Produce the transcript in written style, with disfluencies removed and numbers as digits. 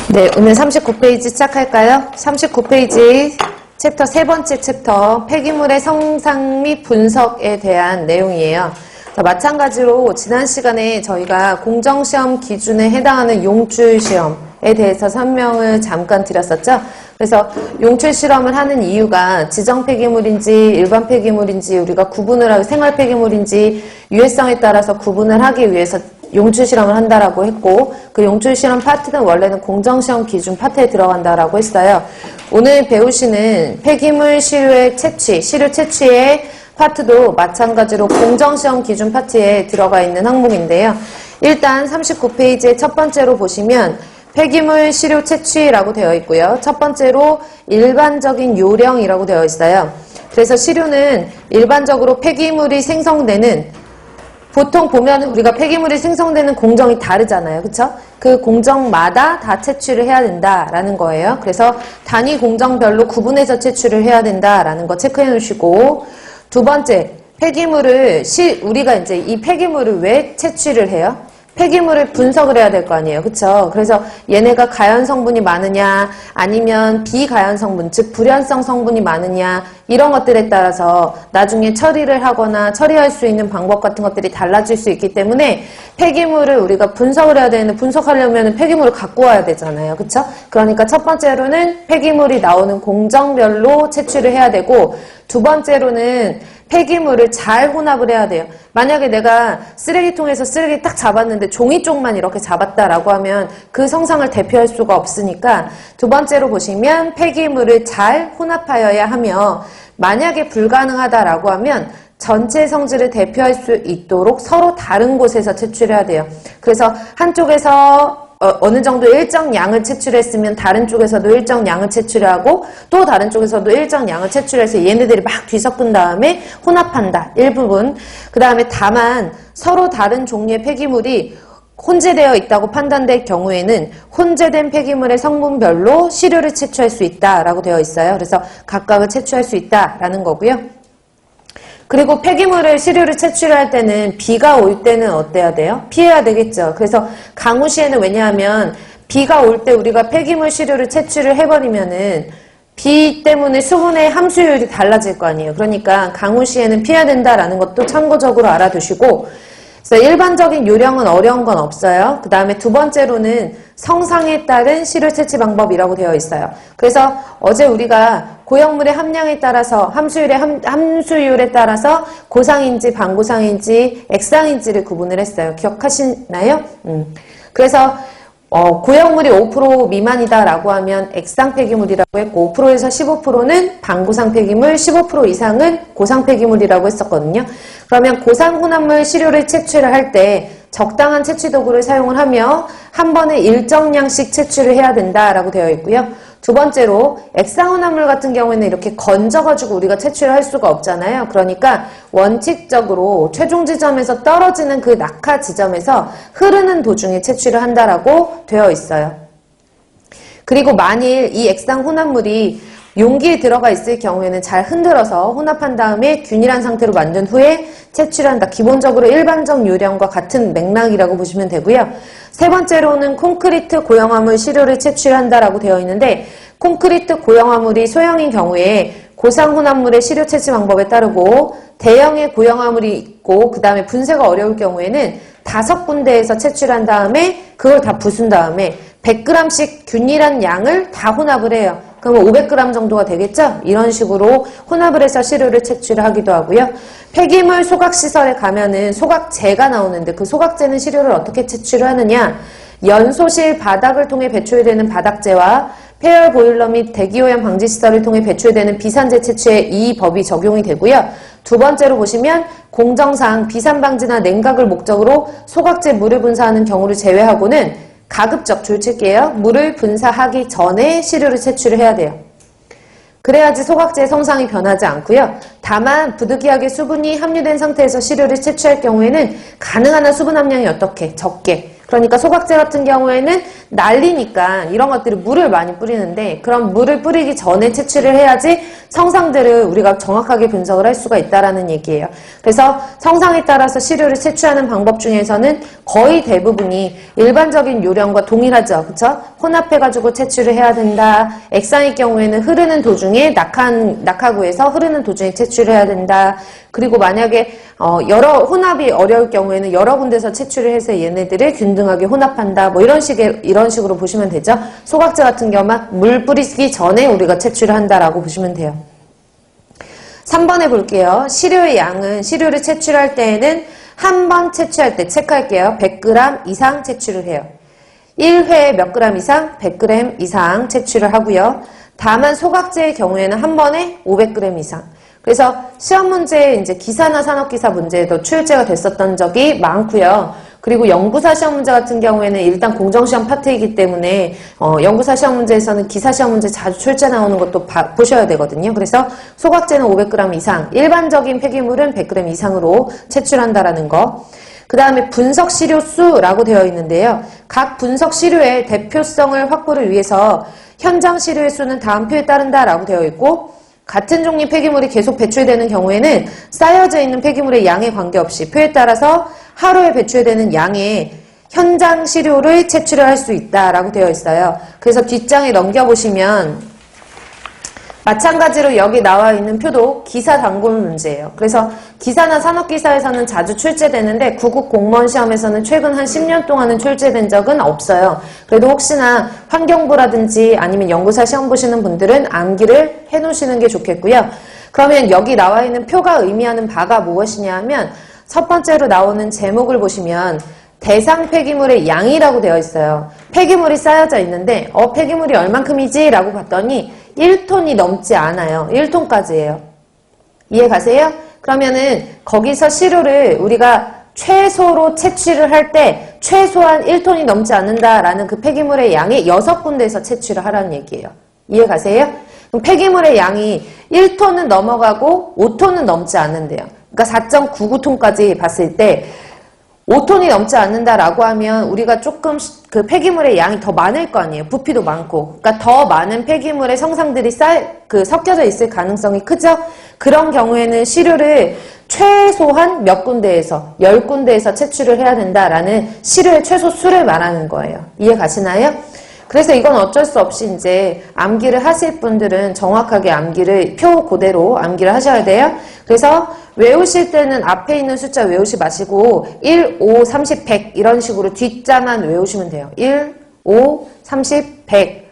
네, 오늘 39페이지 시작할까요? 39페이지 챕터 세 번째 챕터 폐기물의 성상 및 분석에 대한 내용이에요. 자, 마찬가지로 지난 시간에 저희가 공정시험 기준에 해당하는 용출시험에 대해서 설명을 잠깐 드렸었죠. 그래서 용출실험을 하는 이유가 지정 폐기물인지 일반 폐기물인지 우리가 구분을 하고 생활 폐기물인지 유해성에 따라서 구분을 하기 위해서 용출실험을 한다라고 했고, 그 용출실험 파트는 원래는 공정시험 기준 파트에 들어간다라고 했어요. 오늘 배우시는 폐기물 시료의 채취, 시료 채취의 파트도 마찬가지로 공정시험 기준 파트에 들어가 있는 항목인데요. 일단 39페이지의 첫 번째로 보시면 폐기물 시료 채취라고 되어 있고요. 첫 번째로 일반적인 요령이라고 되어 있어요. 그래서 시료는 일반적으로 폐기물이 생성되는, 보통 보면 우리가 폐기물이 생성되는 공정이 다르잖아요. 그쵸? 그 공정마다 다 채취를 해야 된다라는 거예요. 그래서 단위 공정별로 구분해서 채취를 해야 된다라는 거 체크해 놓으시고, 두 번째, 폐기물을 우리가 이제 이 폐기물을 왜 채취를 해요? 폐기물을 분석을 해야 될 거 아니에요. 그쵸? 그래서 얘네가 가연 성분이 많으냐 아니면 비가연 성분, 즉 불연성 성분이 많으냐 이런 것들에 따라서 나중에 처리를 하거나 처리할 수 있는 방법 같은 것들이 달라질 수 있기 때문에 폐기물을 우리가 분석을 해야 되는데, 분석하려면 폐기물을 갖고 와야 되잖아요. 그쵸? 그러니까 첫 번째로는 폐기물이 나오는 공정별로 채취를 해야 되고, 두 번째로는 폐기물을 잘 혼합을 해야 돼요. 만약에 내가 쓰레기통에서 쓰레기 딱 잡았는데 종이 쪽만 이렇게 잡았다라고 하면 그 성상을 대표할 수가 없으니까, 두 번째로 보시면 폐기물을 잘 혼합하여야 하며, 만약에 불가능하다라고 하면 전체 성질을 대표할 수 있도록 서로 다른 곳에서 채취를 해야 돼요. 그래서 한쪽에서 어느 정도 일정 양을 채취했으면 다른 쪽에서도 일정 양을 채취하고, 또 다른 쪽에서도 일정 양을 채취해서 얘네들이 막 뒤섞은 다음에 혼합한다. 일부분. 그 다음에 다만 서로 다른 종류의 폐기물이 혼재되어 있다고 판단될 경우에는 혼재된 폐기물의 성분별로 시료를 채취할 수 있다라고 되어 있어요. 그래서 각각을 채취할 수 있다라는 거고요. 그리고 폐기물을 시료를 채취를 할 때는 비가 올 때는 어때야 돼요? 피해야 되겠죠. 그래서 강우시에는, 왜냐하면 비가 올 때 우리가 폐기물 시료를 채취를 해버리면은 비 때문에 수분의 함수율이 달라질 거 아니에요. 그러니까 강우시에는 피해야 된다라는 것도 참고적으로 알아두시고, 그래서 일반적인 요령은 어려운 건 없어요. 그 다음에 두 번째로는 성상에 따른 시료 채취 방법이라고 되어 있어요. 그래서 어제 우리가 고형물의 함량에 따라서 함수율에 따라서 고상인지 반고상인지 액상인지를 구분을 했어요. 기억하시나요? 그래서 고형물이 5% 미만이다라고 하면 액상 폐기물이라고 했고, 5%에서 15%는 반고상 폐기물, 15% 이상은 고상 폐기물이라고 했었거든요. 그러면 고상 혼합물 시료를 채취를 할 때 적당한 채취 도구를 사용을 하며 한 번에 일정량씩 채취를 해야 된다라고 되어 있고요. 두 번째로 액상 혼합물 같은 경우에는 이렇게 건져가지고 우리가 채취를 할 수가 없잖아요. 그러니까 원칙적으로 최종 지점에서 떨어지는 그 낙하 지점에서 흐르는 도중에 채취를 한다라고 되어 있어요. 그리고 만일 이 액상 혼합물이 용기에 들어가 있을 경우에는 잘 흔들어서 혼합한 다음에 균일한 상태로 만든 후에 채취를 한다. 기본적으로 일반적 요령과 같은 맥락이라고 보시면 되고요. 세 번째로는 콘크리트 고형화물 시료를 채취를 한다라고 되어 있는데, 콘크리트 고형화물이 소형인 경우에 고상혼합물의 시료 채취 방법에 따르고, 대형의 고형화물이 있고 그 다음에 분쇄가 어려울 경우에는 5군데에서 채취를 한 다음에 그걸 다 부순 다음에 100g씩 균일한 양을 다 혼합을 해요. 그러면 500g 정도가 되겠죠? 이런 식으로 혼합을 해서 시료를 채취를 하기도 하고요. 폐기물 소각시설에 가면은 소각제가 나오는데, 그 소각제는 시료를 어떻게 채취를 하느냐? 연소실 바닥을 통해 배출되는 바닥제와 폐열 보일러 및 대기오염 방지 시설을 통해 배출되는 비산제 채취에 이 법이 적용이 되고요. 두 번째로 보시면 공정상 비산 방지나 냉각을 목적으로 소각제 물을 분사하는 경우를 제외하고는 가급적 줄칠게요. 물을 분사하기 전에 시료를 채취를 해야 돼요. 그래야지 소각제의 성상이 변하지 않고요. 다만 부득이하게 수분이 함유된 상태에서 시료를 채취할 경우에는 가능한 한 수분 함량이 어떻게? 적게. 그러니까 소각제 같은 경우에는 난리니까 이런 것들이 물을 많이 뿌리는데 그럼 물을 뿌리기 전에 채취를 해야지 성상들을 우리가 정확하게 분석을 할 수가 있다라는 얘기예요. 그래서 성상에 따라서 시료를 채취하는 방법 중에서는 거의 대부분이 일반적인 요령과 동일하죠. 그쵸? 혼합해가지고 채취를 해야 된다. 액상일 경우에는 흐르는 도중에 낙하구에서 흐르는 도중에 채취를 해야 된다. 그리고 만약에 혼합이 어려울 경우에는 여러 군데서 채취를 해서 얘네들을 균등하게 혼합한다. 뭐 이런 식으로 보시면 되죠. 소각제 같은 경우는 물 뿌리기 전에 우리가 채취를 한다라고 보시면 돼요. 3번에 볼게요. 시료의 양은 시료를 채취할 때에는 한 번 채취할 때 체크할게요. 100g 이상 채취를 해요. 1회에 몇 g 이상? 100g 이상 채취를 하고요. 다만 소각제의 경우에는 한 번에 500g 이상. 그래서 시험 문제에 이제 기사나 산업기사 문제에도 출제가 됐었던 적이 많고요. 그리고 연구사 시험 문제 같은 경우에는 일단 공정시험 파트이기 때문에 연구사 시험 문제에서는 기사 시험 문제 자주 출제 나오는 것도 보셔야 되거든요. 그래서 소각제는 500g 이상, 일반적인 폐기물은 100g 이상으로 채취한다라는 거. 그 다음에 분석 시료 수라고 되어 있는데요. 각 분석 시료의 대표성을 확보를 위해서 현장 시료의 수는 다음 표에 따른다라고 되어 있고 같은 종류 폐기물이 계속 배출되는 경우에는 쌓여져 있는 폐기물의 양에 관계없이 표에 따라서 하루에 배출되는 양의 현장 시료를 채취를 할 수 있다라고 되어 있어요. 그래서 뒷장에 넘겨보시면 마찬가지로 여기 나와 있는 표도 기사 단골 문제예요. 그래서 기사나 산업기사에서는 자주 출제되는데 구급 공무원 시험에서는 최근 한 10년 동안은 출제된 적은 없어요. 그래도 혹시나 환경부라든지 아니면 연구사 시험 보시는 분들은 암기를 해놓으시는 게 좋겠고요. 그러면 여기 나와 있는 표가 의미하는 바가 무엇이냐 하면 첫 번째로 나오는 제목을 보시면 대상 폐기물의 양이라고 되어 있어요. 폐기물이 쌓여져 있는데 폐기물이 얼만큼이지? 라고 봤더니 1톤이 넘지 않아요. 1톤까지예요. 이해 가세요? 그러면은 거기서 시료를 우리가 최소로 채취를 할 때 최소한 1톤이 넘지 않는다라는 그 폐기물의 양이 6군데에서 채취를 하라는 얘기예요. 이해 가세요? 그럼 폐기물의 양이 1톤은 넘어가고 5톤은 넘지 않는데요. 그러니까 4.99톤까지 봤을 때 5톤이 넘지 않는다라고 하면 우리가 조금 그 폐기물의 양이 더 많을 거 아니에요. 부피도 많고. 그러니까 더 많은 폐기물의 성상들이 섞여져 있을 가능성이 크죠? 그런 경우에는 시료를 최소한 몇 군데에서 10군데에서 채취를 해야 된다라는 시료의 최소 수를 말하는 거예요. 이해 가시나요? 그래서 이건 어쩔 수 없이 이제 암기를 하실 분들은 정확하게 암기를 표 그대로 암기를 하셔야 돼요. 그래서 외우실 때는 앞에 있는 숫자 외우지 마시고 1, 5, 30, 100 이런 식으로 뒷자만 외우시면 돼요. 1, 5, 30, 100